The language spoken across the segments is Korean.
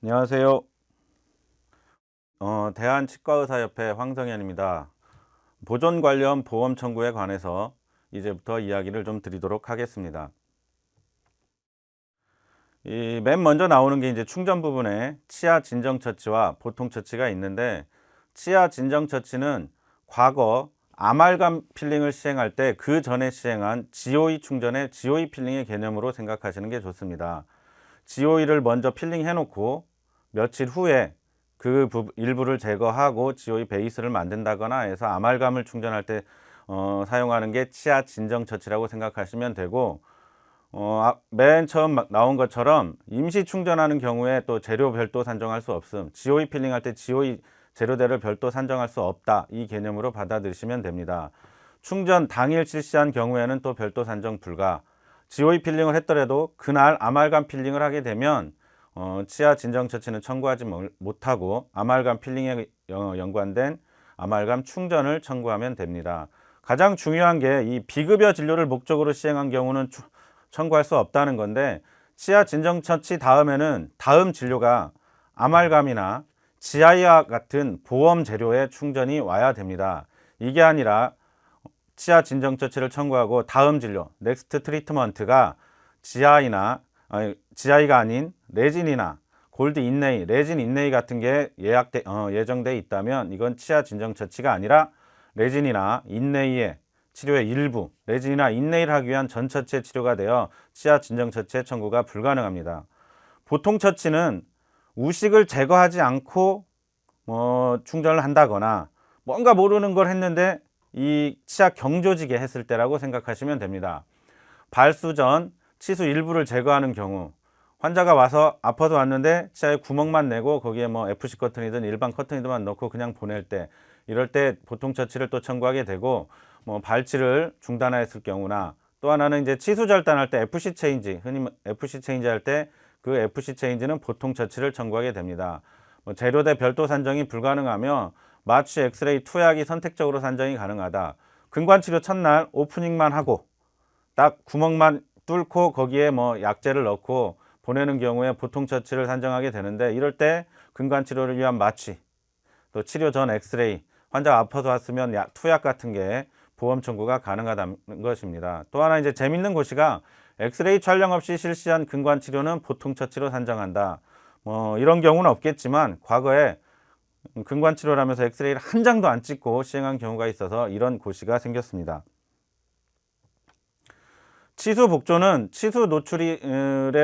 안녕하세요. 대한치과의사협회 황성현입니다. 보존 관련 보험 청구에 관해서 이제부터 이야기를 좀 드리도록 하겠습니다. 맨 먼저 나오는 게 이제 충전 부분에 치아 진정 처치와 보통 처치가 있는데, 치아 진정 처치는 과거 아말감 필링을 시행할 때 그 전에 시행한 GOE 충전의 GOE 필링의 개념으로 생각하시는 게 좋습니다. GOE를 먼저 필링해 놓고 며칠 후에 그 일부를 제거하고 GOE 베이스를 만든다거나 해서 아말감을 충전할 때 사용하는 게 치아 진정 처치라고 생각하시면 되고, 맨 처음 나온 것처럼 임시 충전하는 경우에 또 재료 별도 산정할 수 없음, GOE 필링할 때 GOE 재료대를 별도 산정할 수 없다, 이 개념으로 받아들이시면 됩니다. 충전 당일 실시한 경우에는 또 별도 산정 불가. GOE 필링을 했더라도 그날 아말감 필링을 하게 되면 치아 진정 처치는 청구하지 못하고 아말감 필링에 연관된 아말감 충전을 청구하면 됩니다. 가장 중요한 게 이 비급여 진료를 목적으로 시행한 경우는 청구할 수 없다는 건데, 치아 진정 처치 다음에는 다음 진료가 아말감이나 지아이와 같은 보험 재료의 충전이 와야 됩니다. 이게 아니라 치아 진정 처치를 청구하고 다음 진료 넥스트 트리트먼트가 지아이가 아닌 레진이나 골드 인네이, 레진 인네이 같은 게 예정돼 있다면 이건 치아 진정 처치가 아니라 레진이나 인네이의 치료의 일부, 레진이나 인네이를 하기 위한 전 처치의 치료가 되어 치아 진정 처치의 청구가 불가능합니다. 보통 처치는 우식을 제거하지 않고 충전을 한다거나 뭔가 모르는 걸 했는데 이 치아 경조지게 했을 때라고 생각하시면 됩니다. 발수 전 치수 일부를 제거하는 경우, 환자가 와서 아파서 왔는데 치아에 구멍만 내고 거기에 FC 커튼이든 일반 커튼이든 넣고 그냥 보낼 때, 이럴 때 보통 처치를 또 청구하게 되고, 발치를 중단했을 경우나, 또 하나는 이제 치수 절단할 때 FC 체인지, 흔히 FC 체인지 할 때 그 FC 체인지는 보통 처치를 청구하게 됩니다. 재료대 별도 산정이 불가능하며 마취, 엑스레이, 투약이 선택적으로 산정이 가능하다. 근관치료 첫날 오프닝만 하고 딱 구멍만 뚫고 거기에 약재를 넣고 보내는 경우에 보통 처치를 산정하게 되는데, 이럴 때 근관치료를 위한 마취, 또 치료 전 엑스레이, 환자가 아파서 왔으면 투약 같은 게 보험 청구가 가능하다는 것입니다. 또 하나 이제 재밌는 고시가 엑스레이 촬영 없이 실시한 근관치료는 보통 처치로 산정한다. 이런 경우는 없겠지만 과거에 근관치료를 하면서 엑스레이를 한 장도 안 찍고 시행한 경우가 있어서 이런 고시가 생겼습니다. 치수 복조는 치수 노출의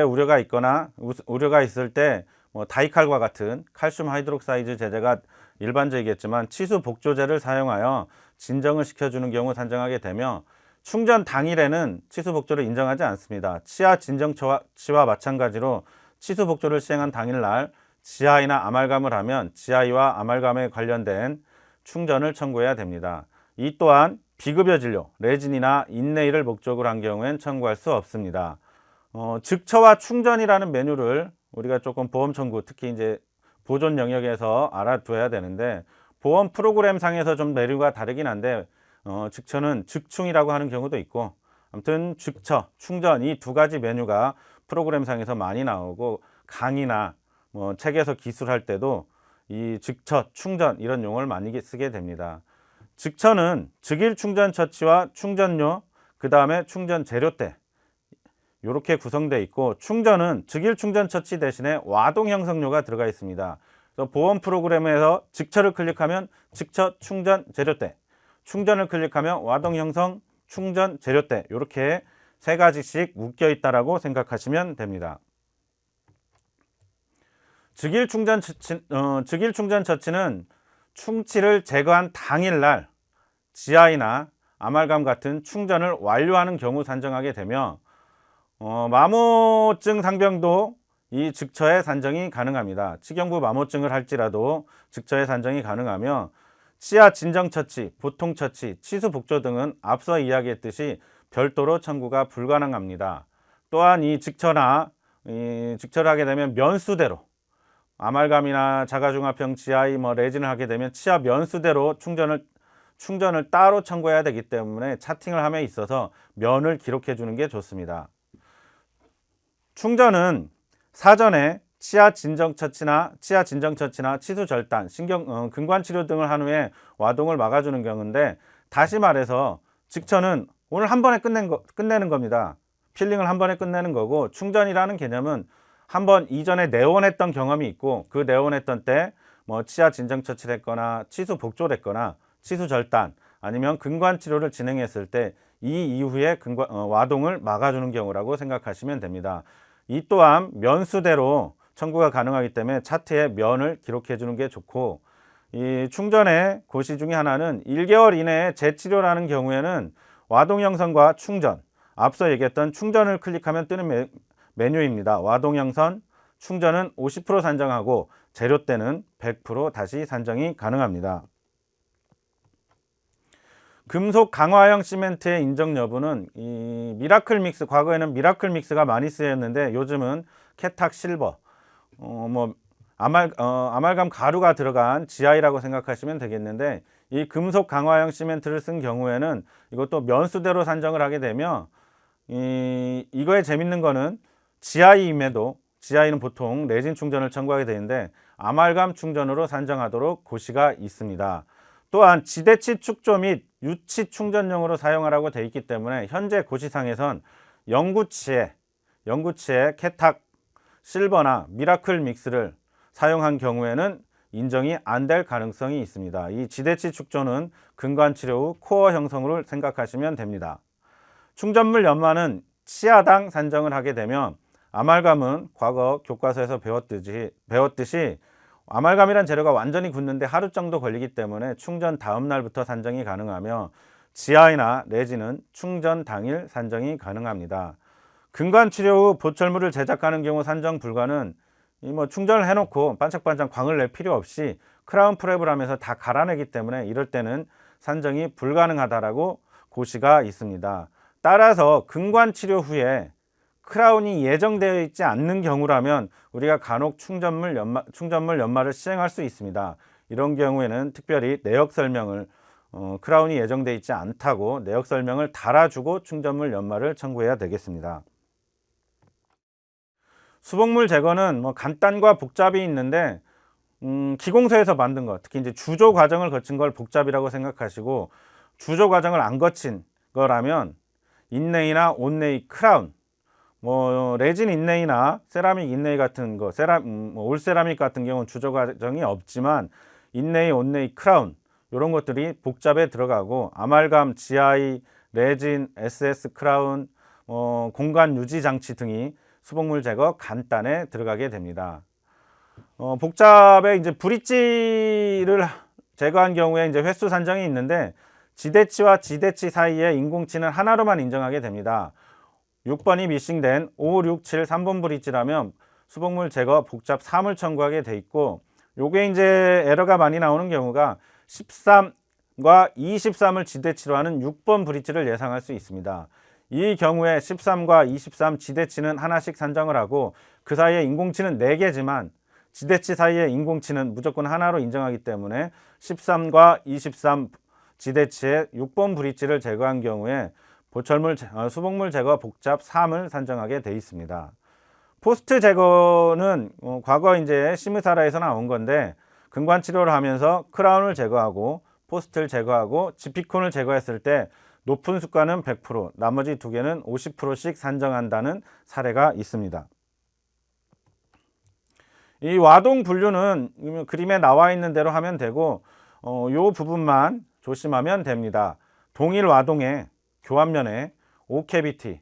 우려가 있거나 우려가 있을 때 다이칼과 같은 칼슘 하이드록사이드 제제가 일반적이겠지만 치수 복조제를 사용하여 진정을 시켜주는 경우 산정하게 되며, 충전 당일에는 치수 복조를 인정하지 않습니다. 치아 진정 처치와 마찬가지로 치수 복조를 시행한 당일날 지아이나 아말감을 하면 지아이와 아말감에 관련된 충전을 청구해야 됩니다. 이 또한 비급여 진료, 레진이나 인네이를 목적으로 한 경우엔 청구할 수 없습니다. 즉처와 충전이라는 메뉴를 우리가 조금 보험 청구, 특히 이제 보존 영역에서 알아둬야 되는데, 보험 프로그램 상에서 좀 메뉴가 다르긴 한데, 즉처는 즉충이라고 하는 경우도 있고, 아무튼 즉처, 충전, 이 두 가지 메뉴가 프로그램 상에서 많이 나오고, 강의나 책에서 기술할 때도 이 즉처, 충전 이런 용어를 많이 쓰게 됩니다. 즉처는 즉일 충전 처치와 충전료, 그 다음에 충전 재료대, 이렇게 구성되어 있고, 충전은 즉일 충전 처치 대신에 와동 형성료가 들어가 있습니다. 그래서 보험 프로그램에서 즉처를 클릭하면 즉처 충전 재료대, 충전을 클릭하면 와동 형성 충전 재료대, 이렇게 세 가지씩 묶여 있다라고 생각하시면 됩니다. 즉일 충전 처치는 충치를 제거한 당일날 지아이나 아말감 같은 충전을 완료하는 경우 산정하게 되며, 마모증 상병도 이 즉처의 산정이 가능합니다. 치경부 마모증을 할지라도 즉처의 산정이 가능하며, 치아 진정 처치, 보통 처치, 치수 복조 등은 앞서 이야기했듯이 별도로 청구가 불가능합니다. 또한 이 즉처를 하게 되면 면수대로, 아말감이나 자가중화병 지아이 레진을 하게 되면 치아 면수대로 충전을 따로 청구해야 되기 때문에 차팅을 함에 있어서 면을 기록해 주는 게 좋습니다. 충전은 사전에 치아 진정처치나 치수 절단, 근관 치료 등을 한 후에 와동을 막아주는 경우인데, 다시 말해서 직천은 오늘 한 번에 끝내는 겁니다. 필링을 한 번에 끝내는 거고, 충전이라는 개념은 한 번 이전에 내원했던 경험이 있고, 그 내원했던 때 뭐 치아 진정 처치를 했거나 치수 복조를 했거나 치수 절단 아니면 근관 치료를 진행했을 때 이 이후에 와동을 막아주는 경우라고 생각하시면 됩니다. 이 또한 면수대로 청구가 가능하기 때문에 차트에 면을 기록해 주는 게 좋고, 이 충전의 고시 중에 하나는 1개월 이내에 재치료라는 경우에는 와동 형성과 충전, 앞서 얘기했던 충전을 클릭하면 뜨는 메뉴입니다. 와동 형성, 충전은 50% 산정하고 재료 때는 100% 다시 산정이 가능합니다. 금속 강화형 시멘트의 인정 여부는 이 미라클 믹스, 과거에는 미라클 믹스가 많이 쓰였는데 요즘은 캐탁 실버, 아말감 가루가 들어간 GI라고 생각하시면 되겠는데, 이 금속 강화형 시멘트를 쓴 경우에는 이것도 면수대로 산정을 하게 되면 이거에 재밌는 거는 GI임에도 GI는 보통 레진 충전을 청구하게 되는데 아말감 충전으로 산정하도록 고시가 있습니다. 또한 지대치 축조 및 유치 충전용으로 사용하라고 되어 있기 때문에 현재 고시상에선 영구치에 캐탁 실버나 미라클 믹스를 사용한 경우에는 인정이 안 될 가능성이 있습니다. 이 지대치 축조는 근관 치료 후 코어 형성을 생각하시면 됩니다. 충전물 연마는 치아당 산정을 하게 되면, 아말감은 과거 교과서에서 배웠듯이 아말감이란 재료가 완전히 굳는데 하루 정도 걸리기 때문에 충전 다음 날부터 산정이 가능하며, GI나 레진은 충전 당일 산정이 가능합니다. 근관 치료 후 보철물을 제작하는 경우 산정 불가는 충전을 해놓고 반짝반짝 광을 낼 필요 없이 크라운 프랩을 하면서 다 갈아내기 때문에 이럴 때는 산정이 불가능하다라고 고시가 있습니다. 따라서 근관 치료 후에 크라운이 예정되어 있지 않는 경우라면 우리가 간혹 충전물 연마를 시행할 수 있습니다. 이런 경우에는 특별히 내역 설명을 크라운이 예정되어 있지 않다고 내역 설명을 달아주고 충전물 연마를 청구해야 되겠습니다. 수복물 제거는 간단과 복잡이 있는데, 기공소에서 만든 것, 특히 이제 주조 과정을 거친 걸 복잡이라고 생각하시고, 주조 과정을 안 거친 거라면 인레이나 온레이, 크라운, 레진 인레이나 세라믹 인레이 같은 거, 올세라믹 같은 경우는 주조 과정이 없지만 인레이, 온레이, 크라운 이런 것들이 복잡에 들어가고, 아말감, GI, 레진, SS 크라운, 공간 유지 장치 등이 수복물 제거 간단에 들어가게 됩니다. 복잡에 이제 브릿지를 제거한 경우에 이제 횟수 산정이 있는데, 지대치와 지대치 사이의 인공치는 하나로만 인정하게 됩니다. 6번이 미싱된 5, 6, 7, 3번 브릿지라면 수복물 제거 복잡 3을 청구하게 돼 있고, 요게 이제 에러가 많이 나오는 경우가 13과 23을 지대치로 하는 6번 브릿지를 예상할 수 있습니다. 이 경우에 13과 23 지대치는 하나씩 산정을 하고, 그 사이에 인공치는 4개지만 지대치 사이의 인공치는 무조건 하나로 인정하기 때문에 13과 23 지대치의 6번 브릿지를 제거한 경우에 수복물 제거 복잡 3을 산정하게 되어 있습니다. 포스트 제거는 과거 이제 시무사라에서 나온 건데, 근관 치료를 하면서 크라운을 제거하고 포스트를 제거하고 지피콘을 제거했을 때 높은 수가는 100%, 나머지 두 개는 50%씩 산정한다는 사례가 있습니다. 이 와동 분류는 그림에 나와 있는 대로 하면 되고, 요 부분만 조심하면 됩니다. 동일 와동에 교환면에 오캐비티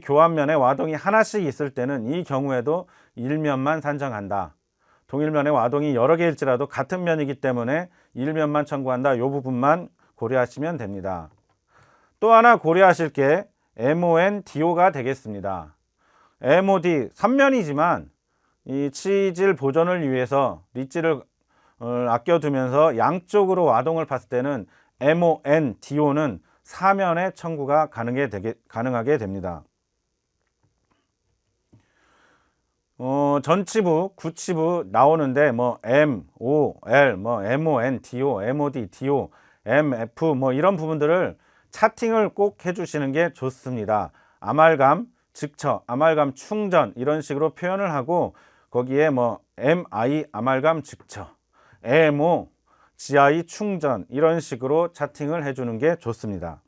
교환면에 와동이 하나씩 있을 때는 이 경우에도 1면만 산정한다. 동일면에 와동이 여러 개일지라도 같은 면이기 때문에 1면만 청구한다. 이 부분만 고려하시면 됩니다. 또 하나 고려하실 게 MON-DO가 되겠습니다. MOD 3면이지만 이 치질 보존을 위해서 리치를 아껴두면서 양쪽으로 와동을 봤을 때는 MON-DO는 4면의 청구가 가능하게 됩니다. 전치부, 구치부 나오는데 M, O, L, MON, DO, MOD, DO, MF 이런 부분들을 차팅을 꼭 해주시는 게 좋습니다. 아말감, 즉처, 아말감 충전 이런 식으로 표현을 하고 거기에 뭐 MI 아말감 즉처, MO GI 충전 이런 식으로 차팅을 해주는 게 좋습니다.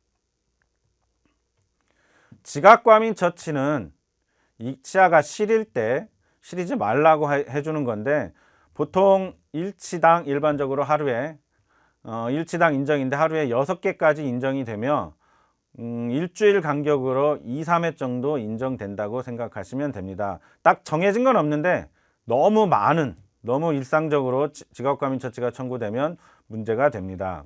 지각과민 처치는 이 치아가 시릴 때 시리지 말라고 해주는 건데 보통 일치당 일반적으로 하루에 일치당 인정인데 하루에 6개까지 인정이 되며 일주일 간격으로 2, 3회 정도 인정된다고 생각하시면 됩니다. 딱 정해진 건 없는데 너무 일상적으로 지각과민 처치가 청구되면 문제가 됩니다.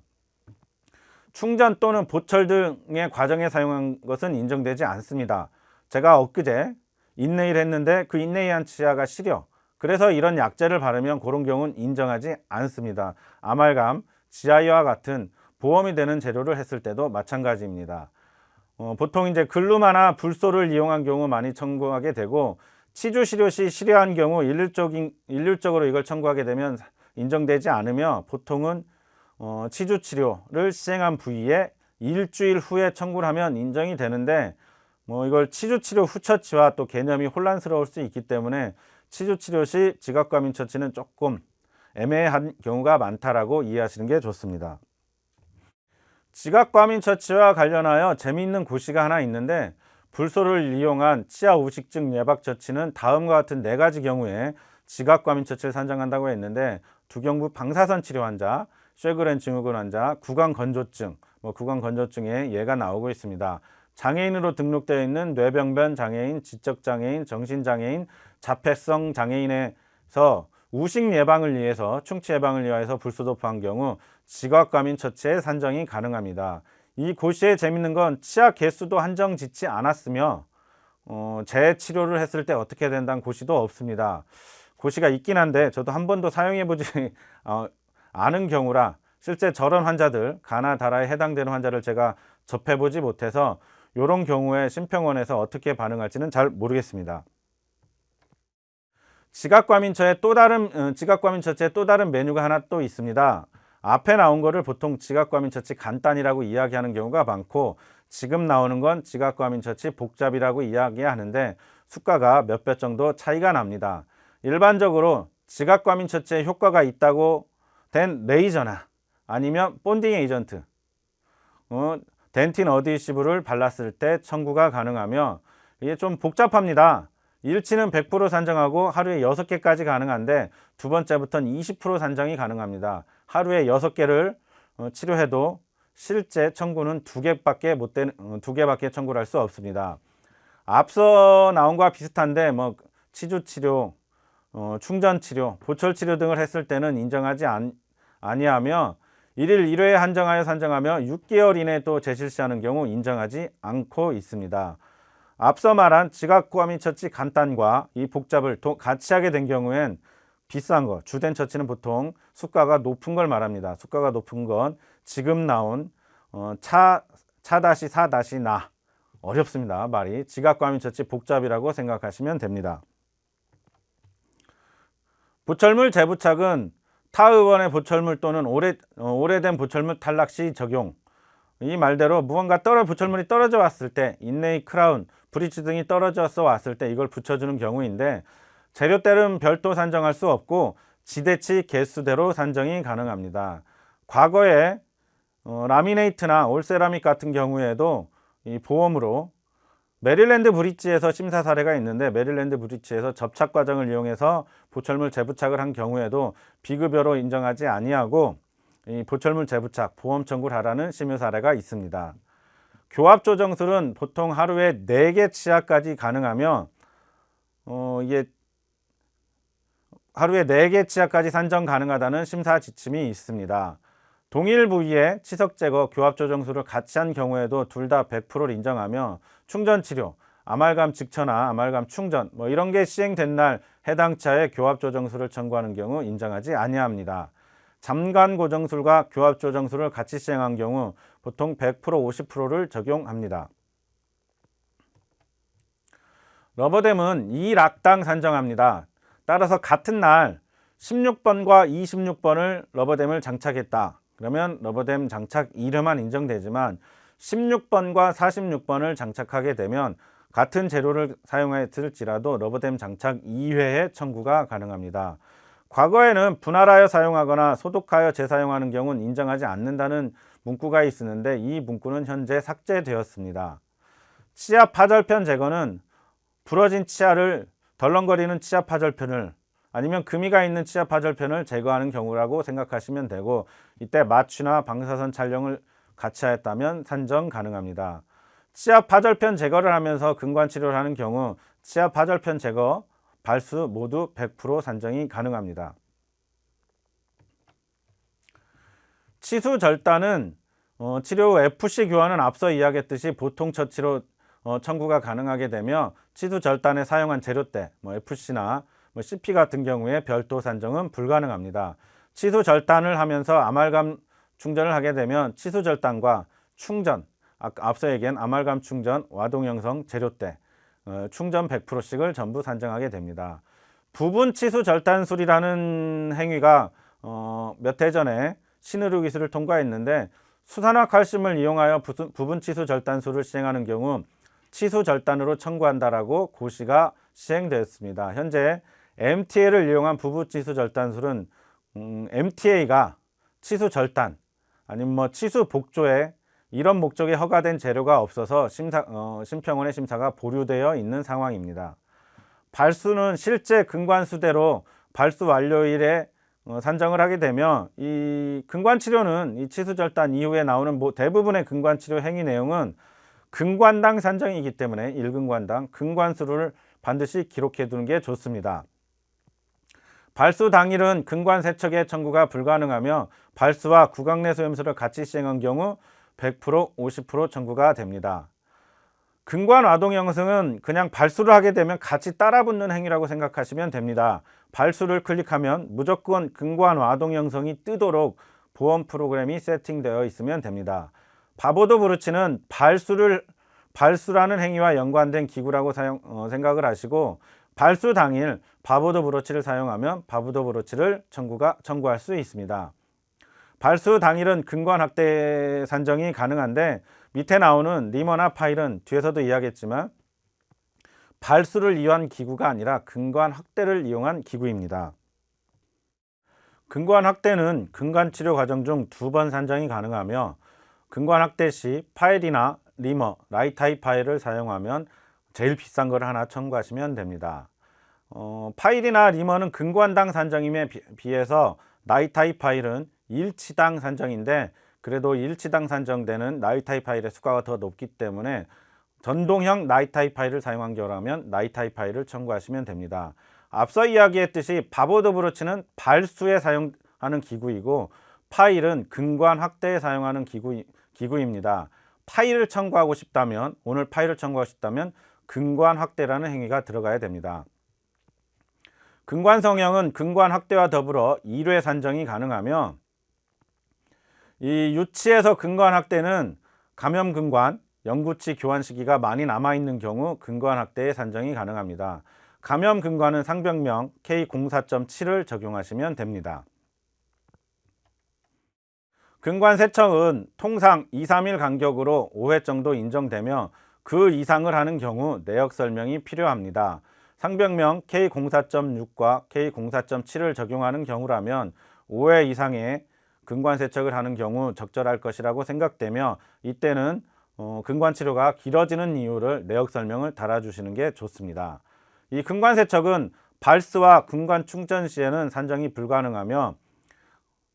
충전 또는 보철 등의 과정에 사용한 것은 인정되지 않습니다. 제가 엊그제 인네일 했는데 그 인네일한 치아가 시려. 그래서 이런 약제를 바르면 그런 경우는 인정하지 않습니다. 아말감, GI와 같은 보험이 되는 재료를 했을 때도 마찬가지입니다. 보통 이제 글루마나 불소를 이용한 경우 많이 청구하게 되고 치주 치료 시 실효한 경우 일률적으로 이걸 청구하게 되면 인정되지 않으며 보통은 치주 치료를 시행한 부위에 일주일 후에 청구를 하면 인정이 되는데 이걸 치주 치료 후 처치와 또 개념이 혼란스러울 수 있기 때문에 치주 치료 시 지각과민 처치는 조금 애매한 경우가 많다라고 이해하시는 게 좋습니다. 지각과민 처치와 관련하여 재미있는 고시가 하나 있는데 불소를 이용한 치아 우식증 예방 처치는 다음과 같은 4가지 경우에 지각과민 처치를 산정한다고 했는데 두경부 방사선 치료 환자, 쉐그렌 증후군 환자, 구강 건조증에 예가 나오고 있습니다. 장애인으로 등록되어 있는 뇌병변 장애인, 지적장애인, 정신장애인, 자폐성 장애인에서 우식 예방을 위해서 충치 예방을 위해서 불소 도포한 경우 지각과민 처치에 산정이 가능합니다. 이 고시에 재밌는 건 치아 개수도 한정 짓지 않았으며 재치료를 했을 때 어떻게 된다는 고시도 없습니다. 고시가 있긴 한데 저도 한 번도 사용해보지 않은 경우라 실제 저런 환자들, 가나다라에 해당되는 환자를 제가 접해보지 못해서 이런 경우에 심평원에서 어떻게 반응할지는 잘 모르겠습니다. 지각과민 처치의 또 다른 메뉴가 하나 또 있습니다. 앞에 나온 거를 보통 지각과민 처치 간단이라고 이야기하는 경우가 많고 지금 나오는 건 지각과민 처치 복잡이라고 이야기하는데 수가가 몇 배 정도 차이가 납니다. 일반적으로 지각과민 처치에 효과가 있다고 된 레이저나 아니면 본딩 에이전트, 덴틴 어디시브를 발랐을 때 청구가 가능하며 이게 좀 복잡합니다. 일치는 100% 산정하고 하루에 6개까지 가능한데 두 번째부터는 20% 산정이 가능합니다. 하루에 6개를 치료해도 실제 청구는 2개밖에 청구를 할 수 없습니다. 앞서 나온 것과 비슷한데 치주 치료, 충전 치료, 보철 치료 등을 했을 때는 인정하지 아니하며 1일 1회에 한정하여 산정하며 6개월 이내에 또 재실시하는 경우 인정하지 않고 있습니다. 앞서 말한 지각과민 처치 간단과 이 복잡을 같이 하게 된 경우엔 비싼 거, 주된 처치는 보통 수가가 높은 걸 말합니다. 수가가 높은 건 지금 나온 차-사-나 어렵습니다. 말이 지각과민 처치 복잡이라고 생각하시면 됩니다. 보철물 재부착은 타 의원의 보철물 또는 오래된 보철물 탈락 시 적용. 이 말대로 무언가 보철물이 떨어져 왔을 때 인네이, 크라운, 브릿지 등이 떨어져 왔을 때 이걸 붙여주는 경우인데 재료대는 별도 산정할 수 없고 지대치 개수대로 산정이 가능합니다. 과거에 라미네이트나 올세라믹 같은 경우에도 이 보험으로 메릴랜드 브릿지에서 심사 사례가 있는데 메릴랜드 브릿지에서 접착 과정을 이용해서 보철물 재부착을 한 경우에도 비급여로 인정하지 아니하고 이 보철물 재부착 보험 청구를 하라는 심의 사례가 있습니다. 교합 조정술은 보통 하루에 4개 치아까지 가능하며 이게 하루에 4개 치아까지 산정 가능하다는 심사 지침이 있습니다. 동일 부위에 치석 제거, 교합 조정술을 같이 한 경우에도 둘 다 100%를 인정하며 충전 치료, 아말감 직처나 아말감 충전 이런 게 시행된 날 해당 차에 교합 조정술을 청구하는 경우 인정하지 아니합니다. 잠관 고정술과 교합 조정술을 같이 시행한 경우 보통 100%, 50%를 적용합니다. 러버댐은 2락당 산정합니다. 따라서 같은 날 16번과 26번을 러버댐을 장착했다. 그러면 러버댐 장착 이름만 인정되지만 16번과 46번을 장착하게 되면 같은 재료를 사용했을지라도 러버댐 장착 이외에 청구가 가능합니다. 과거에는 분할하여 사용하거나 소독하여 재사용하는 경우는 인정하지 않는다는 문구가 있었는데 이 문구는 현재 삭제되었습니다. 치아 파절편 제거는 부러진 치아를 덜렁거리는 치아 파절편을 아니면 금이가 있는 치아 파절편을 제거하는 경우라고 생각하시면 되고, 이때 마취나 방사선 촬영을 같이 하였다면 산정 가능합니다. 치아 파절편 제거를 하면서 근관 치료를 하는 경우 치아 파절편 제거, 발수 모두 100% 산정이 가능합니다. 치수 절단은 치료 후 FC 교환은 앞서 이야기했듯이 보통 처치로 청구가 가능하게 되며, 치수 절단에 사용한 재료대 FC나 CP 같은 경우에 별도 산정은 불가능합니다. 치수 절단을 하면서 아말감 충전을 하게 되면 치수 절단과 충전, 앞서 얘기한 아말감 충전, 와동 형성 재료대 충전 100%씩을 전부 산정하게 됩니다. 부분 치수 절단술이라는 행위가 몇 해 전에 신의료 기술을 통과했는데, 수산화 칼슘을 이용하여 부분 치수 절단술을 시행하는 경우 치수 절단으로 청구한다라고 고시가 시행되었습니다. 현재 MTA를 이용한 부분 치수 절단술은 MTA가 치수 절단 아니면 치수 복조에 이런 목적에 허가된 재료가 없어서 심평원의 심사가 보류되어 있는 상황입니다. 발수는 실제 근관수대로 발수 완료일에 산정을 하게 되면, 이 근관치료는 이 치수절단 이후에 나오는 대부분의 근관치료 행위 내용은 근관당 산정이기 때문에 1근관당 근관수를 반드시 기록해 두는 게 좋습니다. 발수 당일은 근관 세척의 청구가 불가능하며, 발수와 구강 내 소염술을 같이 시행한 경우 100% 50% 청구가 됩니다. 근관 와동 형성은 그냥 발수를 하게 되면 같이 따라 붙는 행위라고 생각하시면 됩니다. 발수를 클릭하면 무조건 근관 와동 형성이 뜨도록 보험 프로그램이 세팅되어 있으면 됩니다. 바보도 브루치는 발수라는 행위와 연관된 기구라고 생각을 하시고, 발수 당일 바보도 브로치를 사용하면 바보도 브로치를 청구할 수 있습니다. 발수 당일은 근관 확대 산정이 가능한데, 밑에 나오는 리머나 파일은 뒤에서도 이야기했지만 발수를 이용한 기구가 아니라 근관 확대를 이용한 기구입니다. 근관 확대는 근관 치료 과정 중 2번 산정이 가능하며, 근관 확대 시 파일이나 리머, 라이타입 파일을 사용하면 제일 비싼 걸 하나 청구하시면 됩니다. 파일이나 리머는 근관당 산정임에 비해서 라이타입 파일은 일치당 산정인데, 그래도 일치당 산정되는 라이타입 파일의 수가가 더 높기 때문에 전동형 라이타입 파일을 사용한 경우라면 라이타입 파일을 청구하시면 됩니다. 앞서 이야기했듯이 바보도 브로치는 발수에 사용하는 기구이고, 파일은 근관 확대에 사용하는 기구입니다. 파일을 청구하고 싶다면, 오늘 파일을 청구하고 싶다면 근관 확대라는 행위가 들어가야 됩니다. 근관 성형은 근관 확대와 더불어 1회 산정이 가능하며, 이 유치에서 근관 확대는 감염 근관, 영구치 교환 시기가 많이 남아있는 경우 근관 확대의 산정이 가능합니다. 감염 근관은 상병명 K04.7을 적용하시면 됩니다. 근관 세척은 통상 2-3일 간격으로 5회 정도 인정되며, 그 이상을 하는 경우 내역 설명이 필요합니다. 상병명 K04.6과 K04.7을 적용하는 경우라면 5회 이상의 근관 세척을 하는 경우 적절할 것이라고 생각되며, 이때는 근관 치료가 길어지는 이유를 내역 설명을 달아주시는 게 좋습니다. 이 근관 세척은 발수와 근관 충전 시에는 산정이 불가능하며,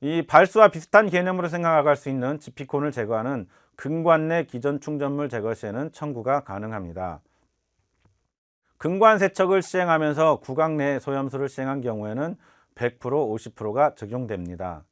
이 발수와 비슷한 개념으로 생각할 수 있는 지피콘을 제거하는 근관 내 기존 충전물 제거 시에는 청구가 가능합니다. 근관 세척을 시행하면서 구강 내 소염술을 시행한 경우에는 100% 50%가 적용됩니다.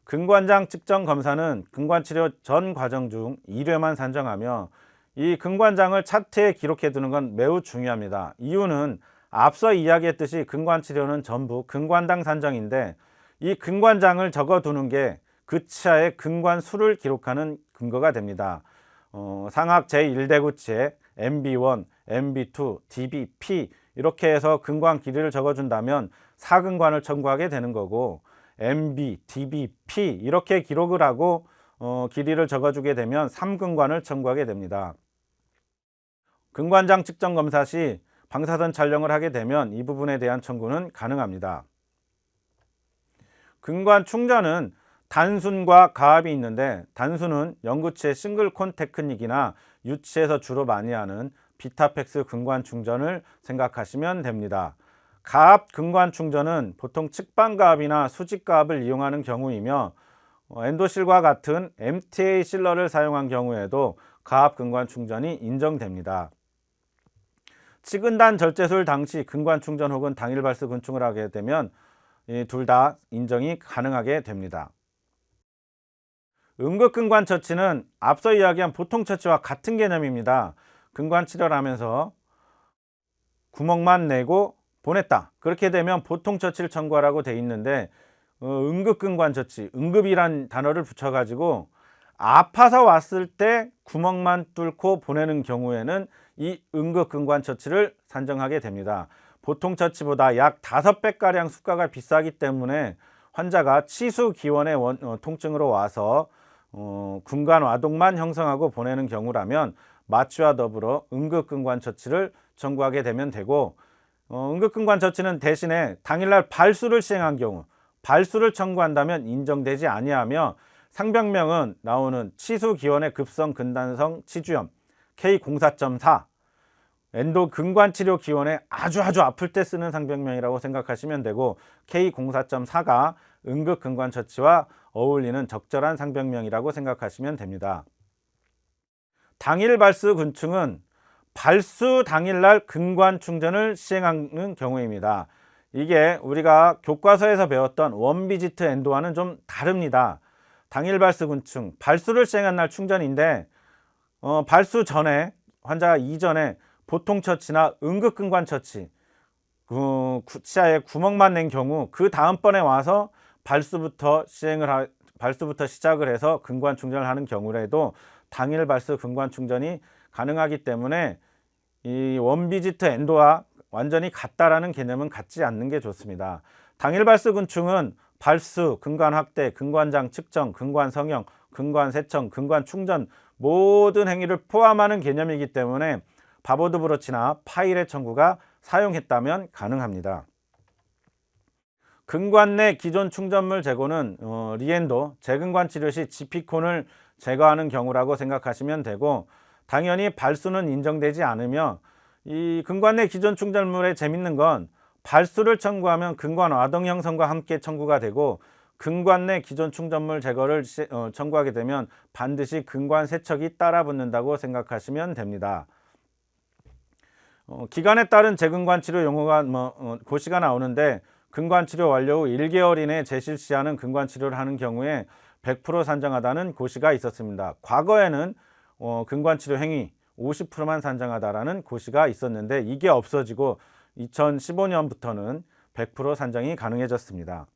근관장 측정 검사는 근관치료 전 과정 중 1회만 산정하며, 이 근관장을 차트에 기록해 두는 건 매우 중요합니다. 이유는 앞서 이야기했듯이 근관치료는 전부 근관당 산정인데, 이 근관장을 적어 두는 게 그 치아의 근관수를 기록하는 근거가 됩니다. 상학 제1대구치에 MB1, MB2, DB, 이렇게 해서 근관 길이를 적어준다면 4근관을 청구하게 되는 거고, MB, DB, P 이렇게 기록을 하고 길이를 적어주게 되면 3근관을 청구하게 됩니다. 근관장 측정 검사 시 방사선 촬영을 하게 되면 이 부분에 대한 청구는 가능합니다. 근관 충전은 단순과 가압이 있는데, 단순은 연구치의 싱글콘 테크닉이나 유치에서 주로 많이 하는 비타펙스 근관 충전을 생각하시면 됩니다. 가압 근관 충전은 보통 측방가압이나 수직가압을 이용하는 경우이며, 엔도실과 같은 MTA 실러를 사용한 경우에도 가압 근관 충전이 인정됩니다. 치근단 절제술 당시 근관 충전 혹은 당일 발수 근충을 하게 되면 둘 다 인정이 가능하게 됩니다. 응급근관 처치는 앞서 이야기한 보통 처치와 같은 개념입니다. 근관 치료를 하면서 구멍만 내고 보냈다. 그렇게 되면 보통 처치를 청구하라고 돼 있는데, 응급근관 처치, 응급이란 단어를 붙여가지고 아파서 왔을 때 구멍만 뚫고 보내는 경우에는 이 응급근관 처치를 산정하게 됩니다. 보통 처치보다 약 5배가량 수가가 비싸기 때문에 환자가 치수기원의 통증으로 와서 근관 와동만 형성하고 보내는 경우라면 마취와 더불어 응급근관 처치를 청구하게 되면 되고, 응급근관 처치는 대신에 당일날 발수를 시행한 경우 발수를 청구한다면 인정되지 아니하며, 상병명은 나오는 치수기원의 급성 근단성 치주염 K04.4 엔도 근관치료 기원에 아주 아플 때 쓰는 상병명이라고 생각하시면 되고, K04.4가 응급근관처치와 어울리는 적절한 상병명이라고 생각하시면 됩니다. 당일 발수 근충은 발수 당일날 근관 충전을 시행하는 경우입니다. 이게 우리가 교과서에서 배웠던 원비지트 엔도와는 좀 다릅니다. 당일 발수 근충, 발수를 시행한 날 충전인데, 발수 전에 환자가 이전에 보통 처치나 응급근관 처치, 치아에 구멍만 낸 경우 그 다음번에 와서 발수부터 시작을 해서 근관 충전을 하는 경우라도 당일 발수 근관 충전이 가능하기 때문에 이 원비지트 엔도와 완전히 같다라는 개념은 갖지 않는 게 좋습니다. 당일 발수 근충은 발수, 근관 확대, 근관장 측정, 근관 성형, 근관 세청, 근관 충전 모든 행위를 포함하는 개념이기 때문에 바보드 브로치나 파일의 청구가 사용했다면 가능합니다. 근관 내 기존 충전물 제거는 리엔도 재근관 치료 시 지피콘을 제거하는 경우라고 생각하시면 되고, 당연히 발수는 인정되지 않으며, 이 근관 내 기존 충전물에 재밌는 건 발수를 청구하면 근관 와동 형성과 함께 청구가 되고, 근관 내 기존 충전물 제거를 청구하게 되면 반드시 근관 세척이 따라 붙는다고 생각하시면 됩니다. 기간에 따른 재근관 치료 용어가 고시가 나오는데, 근관 치료 완료 후 1개월 이내에 재실시하는 근관 치료를 하는 경우에 100% 산정하다는 고시가 있었습니다. 과거에는 근관 치료 행위 50%만 산정하다라는 고시가 있었는데, 이게 없어지고 2015년부터는 100% 산정이 가능해졌습니다.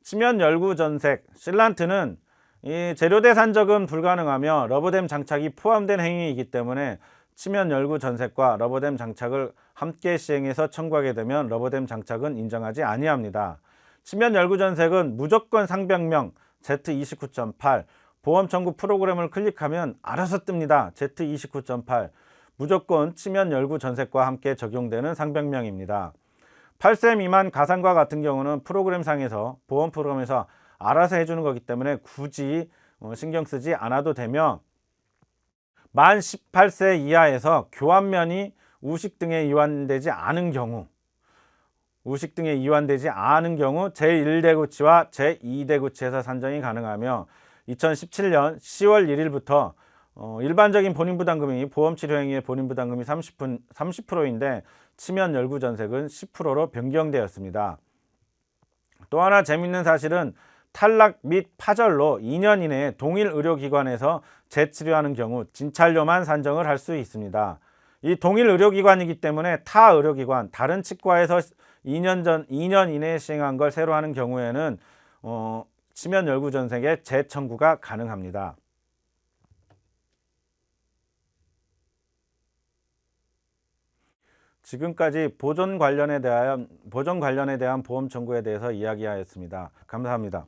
치면 열구 전색, 실란트는 이 재료대 산적은 불가능하며 러버댐 장착이 포함된 행위이기 때문에 치면 열구 전색과 러버댐 장착을 함께 시행해서 청구하게 되면 러버댐 장착은 인정하지 아니합니다. 치면 열구 전색은 무조건 상병명 Z29.8 보험 청구 프로그램을 클릭하면 알아서 뜹니다. Z29.8 무조건 치면 열구 전색과 함께 적용되는 상병명입니다. 8세 미만 가상과 같은 경우는 프로그램상에서 보험 프로그램에서 알아서 해주는 거기 때문에 굳이 신경 쓰지 않아도 되며, 만 18세 이하에서 교환면이 우식 등에 이완되지 않은 경우 제1대 구치와 제2대 구치에서 산정이 가능하며, 2017년 10월 1일부터 일반적인 본인부담금이 보험치료행위의 본인부담금이 30%인데 치면 열구 전색은 10%로 변경되었습니다. 또 하나 재밌는 사실은 탈락 및 파절로 2년 이내에 동일 의료기관에서 재치료하는 경우 진찰료만 산정을 할 수 있습니다. 이 동일 의료기관이기 때문에 타 의료기관, 다른 치과에서 2년 이내에 시행한 걸 새로 하는 경우에는 치면 열구 전색의 재청구가 가능합니다. 지금까지 보존 관련에 대한 보험 청구에 대해서 이야기하였습니다. 감사합니다.